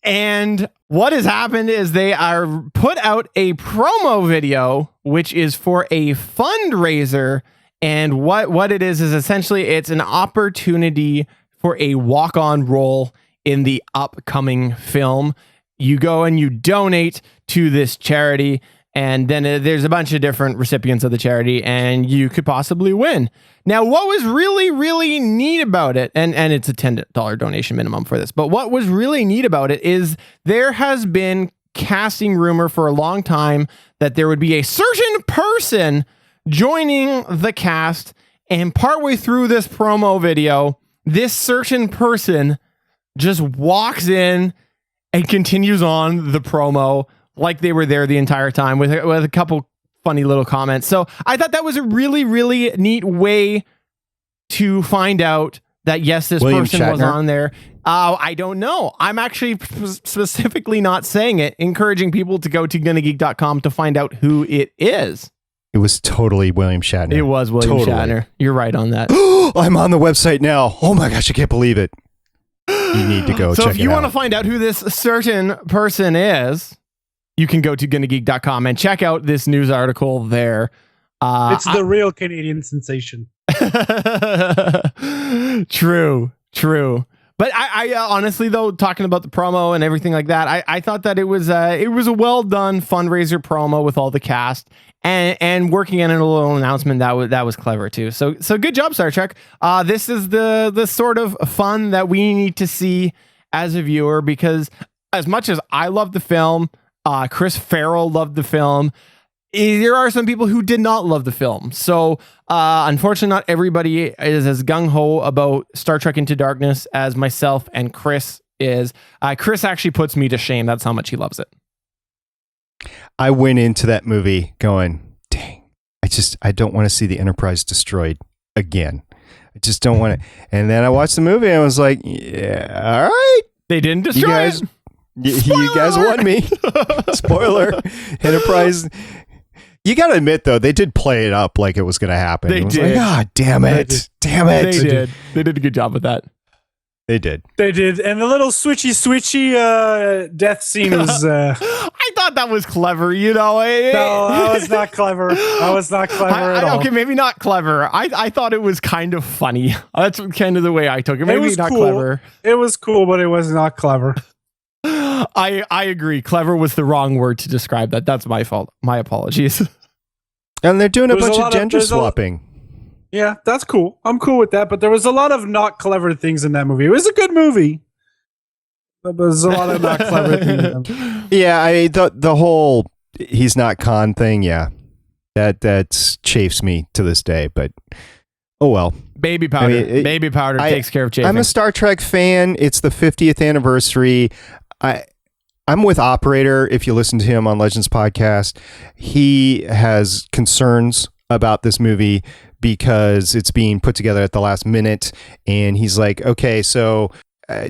And what has happened is they are put out a promo video, which is for a fundraiser. And what it is essentially it's an opportunity for a walk-on role in the upcoming film. You go and you donate to this charity, and then there's a bunch of different recipients of the charity, and you could possibly win. Now, what was really, really neat about it, and it's a $10 donation minimum for this, but what was really neat about it is there has been casting rumor for a long time that there would be a certain person joining the cast, and partway through this promo video, this certain person just walks in and continues on the promo like they were there the entire time with a couple funny little comments. So I thought that was a really, really neat way to find out that, yes, this person was on there. I don't know. I'm actually specifically not saying it, encouraging people to go to GonnaGeek.com to find out who it is. It was totally William Shatner. It was William Shatner. You're right on that. I'm on the website now. Oh my gosh, I can't believe it. You need to go check it out. So if you want to find out who this certain person is, you can go to GonnaGeek.com and check out this news article there. It's the real Canadian sensation. True. But I honestly, though, talking about the promo and everything like that, I thought that it was a well done fundraiser promo with all the cast and working in a little announcement that was clever too. So good job, Star Trek. This is the sort of fun that we need to see as a viewer, because as much as I love the film, Chris Ferrell loved the film, there are some people who did not love the film. So unfortunately, not everybody is as gung-ho about Star Trek Into Darkness as myself and Chris is. Chris actually puts me to shame. That's how much he loves it. I went into that movie going, dang, I don't want to see the Enterprise destroyed again. I just don't want to. And then I watched the movie and I was like, yeah, all right. They didn't destroy it. You guys won me. Spoiler. Enterprise. You got to admit, though, they did play it up like it was going to happen. They did. Like, God damn it. Damn it. They did. They did a good job with that. They did. And the little switchy death scene was... I thought that was clever, you know. No, that was not clever. At all. Okay, maybe not clever. I thought it was kind of funny. That's kind of the way I took it. Maybe not cool. Clever. It was cool, but it was not clever. I agree. Clever was the wrong word to describe that. That's my fault. My apologies. And they're doing a bunch of gender swapping. Yeah, that's cool. I'm cool with that. But there was a lot of not clever things in that movie. It was a good movie. But there's a lot of not clever things. Yeah, the whole he's not Khan thing, yeah. That chafes me to this day, but oh well. Baby powder. Baby powder takes care of chafing. I'm a Star Trek fan. It's the 50th anniversary. I'm with Operator. If you listen to him on Legends Podcast, he has concerns about this movie because it's being put together at the last minute. And he's like, okay, so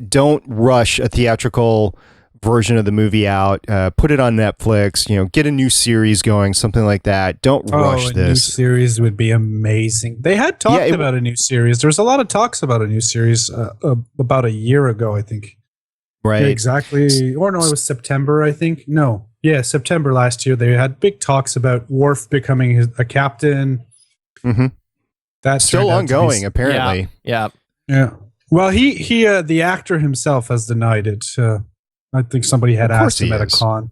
don't rush a theatrical version of the movie out. Put it on Netflix, get a new series going, something like that. Don't rush this. A new series would be amazing. They had talked about a new series. There was a lot of talks about a new series about a year ago, I think. Right. Yeah, exactly. Or no, it was September, I think. No. Yeah, September last year. They had big talks about Worf becoming a captain. Mm-hmm. That's still ongoing, apparently. Yeah. Well, he the actor himself has denied it. I think somebody had asked him at a con.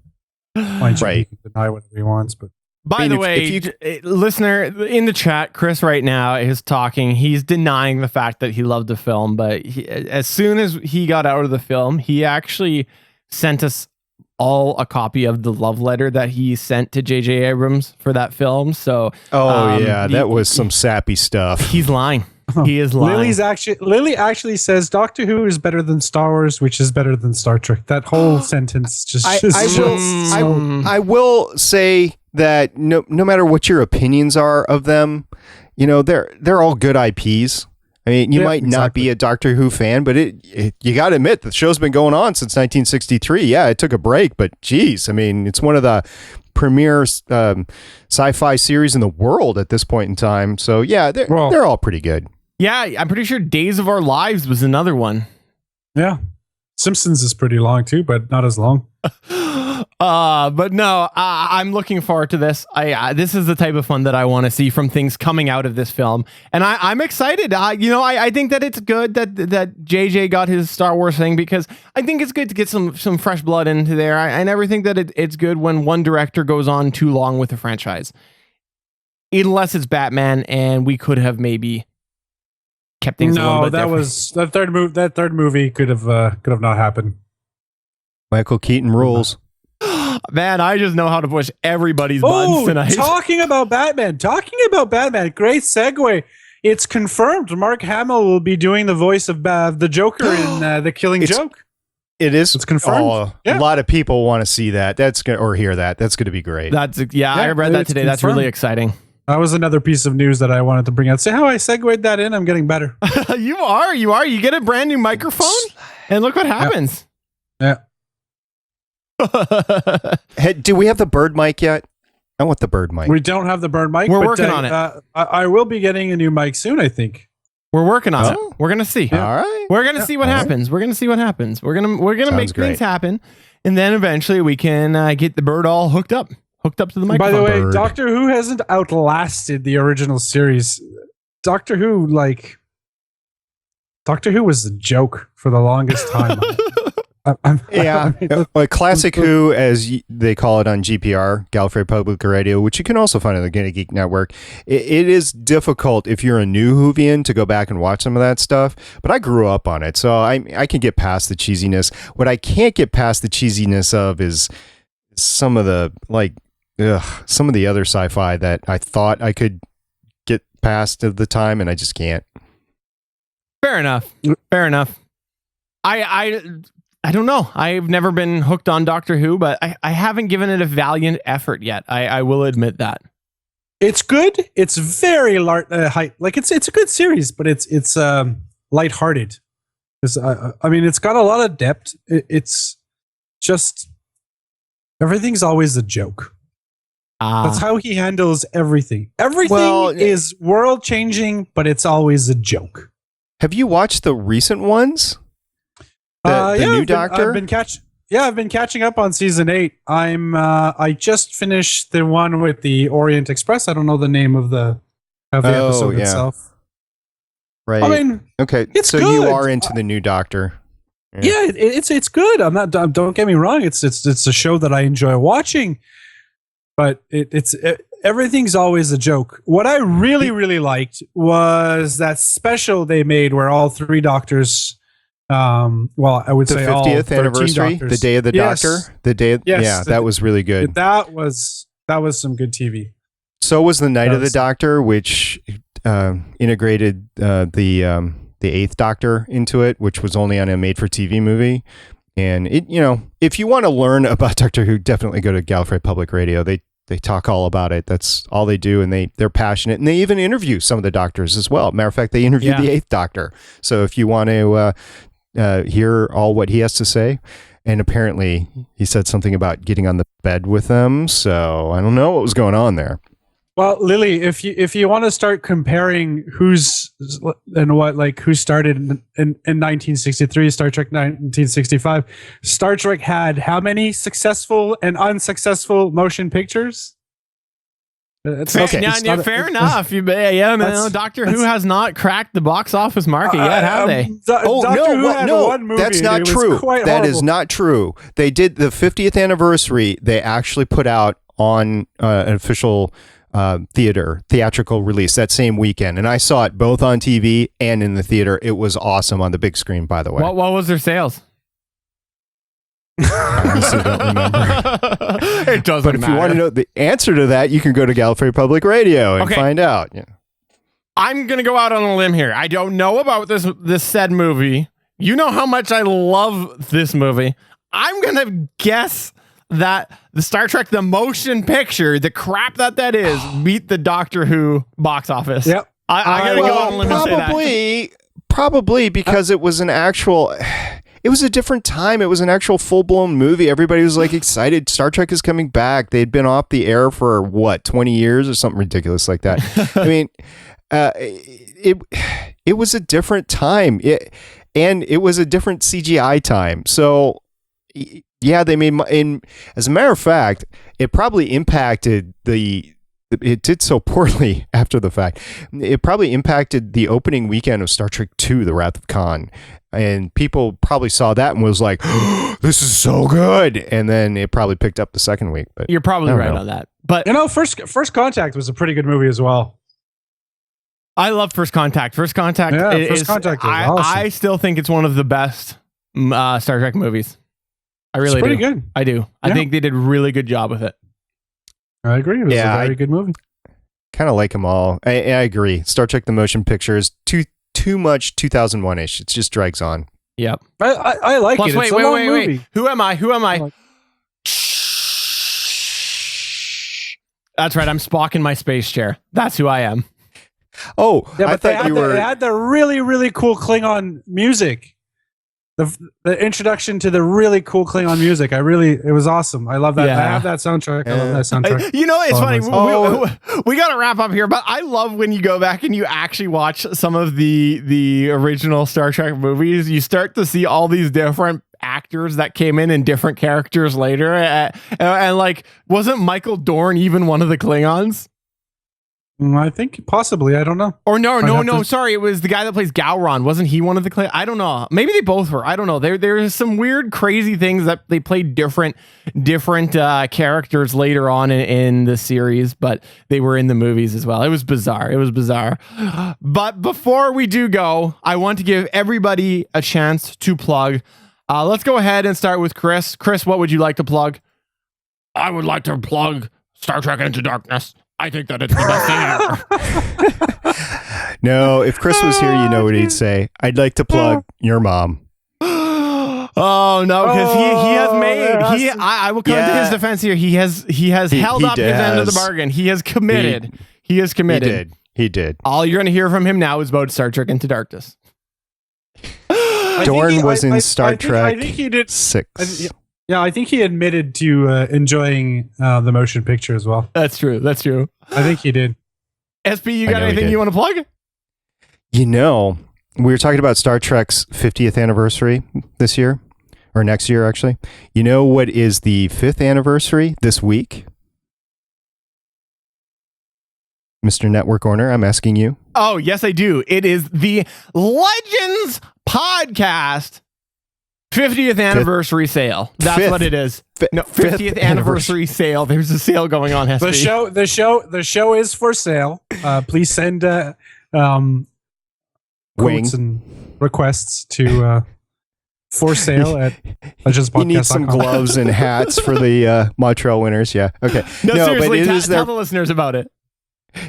Mind you, he can deny whatever he wants, but. By the way, listener in the chat, Chris right now is talking. He's denying the fact that he loved the film, but as soon as he got out of the film, he actually sent us all a copy of the love letter that he sent to J.J. Abrams for that film. So, that was some sappy stuff. He's lying. He is lying. Lily actually says Doctor Who is better than Star Wars, which is better than Star Trek. That whole sentence just. I will say that no matter what your opinions are of them, they're all good IPs. I mean, you might not be a Doctor Who fan, but you got to admit the show's been going on since 1963. Yeah, it took a break, but geez, I mean, it's one of the premier sci-fi series in the world at this point in time. So yeah, they're all pretty good. Yeah, I'm pretty sure Days of Our Lives was another one. Yeah. Simpsons is pretty long too, but not as long. But no, I'm looking forward to this. This is the type of fun that I want to see from things coming out of this film, and I'm excited. I think that it's good that JJ got his Star Wars thing, because I think it's good to get some fresh blood into there. I never think that it's good when one director goes on too long with a franchise, unless it's Batman, and we could have maybe kept things a little bit different. That third movie could have not happened. Michael Keaton rules. Man, I just know how to push everybody's buttons tonight. Talking about Batman, great segue. It's confirmed Mark Hamill will be doing the voice of the Joker in The Killing Joke. It's confirmed. Oh, yeah. A lot of people want to see that. Or hear that. That's going to be great. I read that today. Confirmed. That's really exciting. That was another piece of news that I wanted to bring out. See how I segued that in? I'm getting better. You are. You get a brand new microphone, and look what happens. Yeah. Hey, do we have the bird mic yet? I want the bird mic. We don't have the bird mic. We're working on it. I will be getting a new mic soon, I think. We're working on it. We're gonna see. Yeah. All right. We're gonna see what happens. We're gonna see what happens. We're gonna make things happen, and then eventually we can get the bird all hooked up to the microphone. By the way, Doctor Who hasn't outlasted the original series. Doctor Who was a joke for the longest time. Classic Who, as they call it on GPR, Gallifrey Public Radio, which you can also find on the GonnaGeek Network. It is difficult if you're a new Whovian to go back and watch some of that stuff, but I grew up on it, so I can get past the cheesiness. What I can't get past the cheesiness of is some of the some of the other sci-fi that I thought I could get past at the time, and I just can't. Fair enough. I don't know. I've never been hooked on Doctor Who, but I haven't given it a valiant effort yet. I will admit that. It's good. It's very it's a good series, but it's lighthearted. It's got a lot of depth. It's just everything's always a joke. That's how he handles everything. Everything is world changing, but it's always a joke. Have you watched the recent ones? The new Doctor? I've been catching up on season 8. I just finished the one with the Orient Express. I don't know the name of the episode itself. Right. I mean, okay. It's so good. You are into the new Doctor. Yeah, it's good. I'm not. Don't get me wrong. It's a show that I enjoy watching, but everything's always a joke. What I really liked was that special they made where all 3 Doctors. I would say the 50th anniversary, doctors. The Day of the Doctor, the day. That was really good. That was some good TV. So was the Night of the Doctor, which integrated the 8th Doctor into it, which was only on a made-for-TV movie. And if you want to learn about Doctor Who, definitely go to Gallifrey Public Radio. They talk all about it. That's all they do, and they're passionate, and they even interview some of the doctors as well. Matter of fact, they interviewed the 8th Doctor. So if you want to hear all what he has to say, and apparently he said something about getting on the bed with them, so I don't know what was going on there. Well, Lily, if you want to start comparing who started in 1963, Star Trek 1965, Star Trek had how many successful and unsuccessful motion pictures? Fair enough. Doctor Who has not cracked the box office market yet, have they? That's not true. That is not true. They did the 50th anniversary. They actually put out on an official theatrical release that same weekend, and I saw it both on TV and in the theater. It was awesome on the big screen, by the way. What was their sales? I honestly don't remember. It doesn't But if you want to know the answer to that, you can go to Gallifrey Public Radio and find out. Yeah. I'm going to go out on a limb here. I don't know about this said movie. You know how much I love this movie. I'm going to guess that the Star Trek, the motion picture, the crap that is, beat the Doctor Who box office. Yep. I got to go on a limb and say that. Probably because it was an actual... It was a different time. It was an actual full-blown movie. Everybody was like excited. Star Trek is coming back. They'd been off the air for 20 years or something ridiculous like that. I mean, it was a different time. and it was a different CGI time. So yeah, they made. As a matter of fact, it probably impacted it did so poorly after the fact. It probably impacted the opening weekend of Star Trek II: The Wrath of Khan. And people probably saw that and was like, oh, this is so good. And then it probably picked up the second week. But you're probably right on that. But First Contact was a pretty good movie as well. I love First Contact. First Contact is awesome. I still think it's one of the best Star Trek movies. I really it's pretty do. Good. I do. I think they did a really good job with it. I agree. It was a very good movie. Kind of like them all. I agree. Star Trek: The Motion Picture is too much 2001-ish. It just drags on. Yep. I like it. It's a long movie. Who am I? That's right. I'm Spock in my space chair. That's who I am. Oh, yeah, but I thought you were. It had the really, really cool Klingon music. The introduction to the really cool Klingon music. It was awesome. I love that. Yeah. I have that soundtrack. I love that soundtrack. It's funny. We got to wrap up here, but I love when you go back and you actually watch some of the original Star Trek movies. You start to see all these different actors that came in and different characters later. And like, wasn't Michael Dorn even one of the Klingons? I think possibly. I don't know. Or no. Sorry, it was the guy that plays Gowron. Wasn't he one of the? I don't know. Maybe they both were. I don't know. There's some weird, crazy things that they played different characters later on in the series, but they were in the movies as well. It was bizarre. But before we do go, I want to give everybody a chance to plug. Let's go ahead and start with Chris. Chris, what would you like to plug? I would like to plug Star Trek Into Darkness. I think that it's the best thing ever. No, if Chris was here, you know what he'd say. I'd like to plug your mom. Oh no, because he has made I will come to his defense here. He has held up his end of the bargain. He has committed. He has committed. He did. All you're going to hear from him now is about Star Trek Into Darkness. Dorn was in Star Trek. I think he did 6. Yeah, I think he admitted to enjoying the motion picture as well. That's true. I think he did. SP, you got anything you want to plug? You know, we were talking about Star Trek's 50th anniversary this year, or next year, actually. You know what is the 5th anniversary this week? Mr. Network Owner, I'm asking you. Oh, yes, I do. It is the Legends Podcast 50th anniversary sale. That's what it is. No, 50th anniversary sale. There's a sale going on. The show is for sale. Please send quotes and requests to for sale at legendspodcast.com. You need some gloves and hats for the Montreal winners. Yeah. Okay. No, seriously, tell the listeners about it.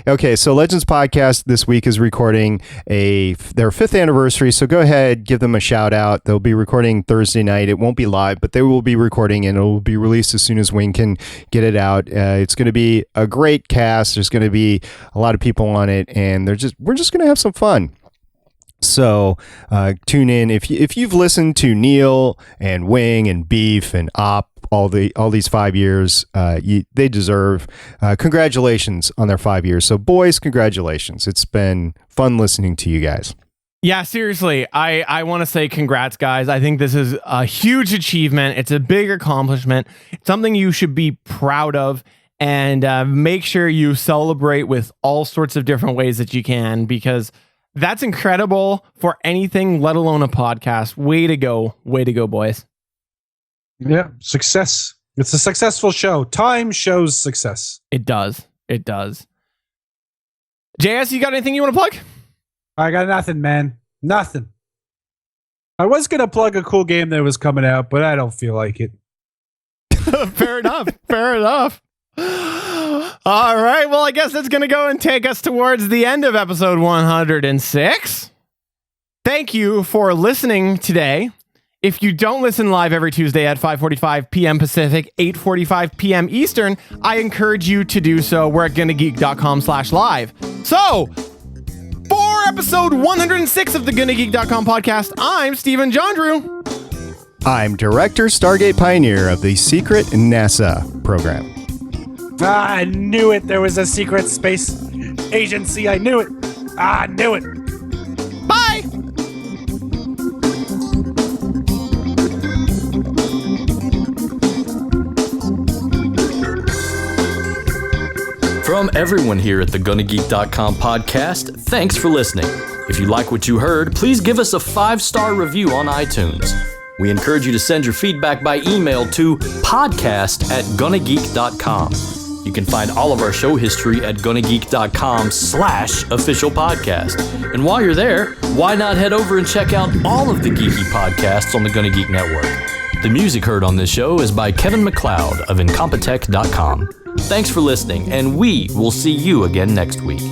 Okay, so Legends Podcast this week is recording their 5th anniversary, so go ahead, give them a shout out. They'll be recording Thursday night. It won't be live, but they will be recording, and it will be released as soon as Wing can get it out. It's going to be a great cast. There's going to be a lot of people on it, and we're just going to have some fun. So tune in. If you've listened to Neil and Wing and Beef and Op all these 5 years, they deserve congratulations on their 5 years. So boys, congratulations. It's been fun listening to you guys. Yeah, seriously, I want to say congrats, guys. I think this is a huge achievement. It's a big accomplishment. It's something you should be proud of, and make sure you celebrate with all sorts of different ways that you can, because that's incredible for anything, let alone a podcast. Way to go, boys. Yeah, success. It's a successful show. Time shows success. It does. JS, you got anything you want to plug? I got nothing, man. Nothing. I was going to plug a cool game that was coming out, but I don't feel like it. Fair enough. All right. Well, I guess that's going to go and take us towards the end of episode 106. Thank you for listening today. If you don't listen live every Tuesday at 5:45 p.m. Pacific, 8:45 p.m. Eastern, I encourage you to do so. We're at GonnaGeek.com/live. So, for episode 106 of the GonnaGeek.com podcast, I'm Stephen Jondrew. I'm Director Stargate Pioneer of the Secret NASA program. I knew it. There was a secret space agency. I knew it. I knew it. Bye. From everyone here at the GonnaGeek.com podcast, thanks for listening. If you like what you heard, please give us a 5-star review on iTunes. We encourage you to send your feedback by email to podcast@GonnaGeek.com. You can find all of our show history at GonnaGeek.com/official podcast. And while you're there, why not head over and check out all of the geeky podcasts on the GonnaGeek Network? The music heard on this show is by Kevin MacLeod of Incompetech.com. Thanks for listening, and we will see you again next week.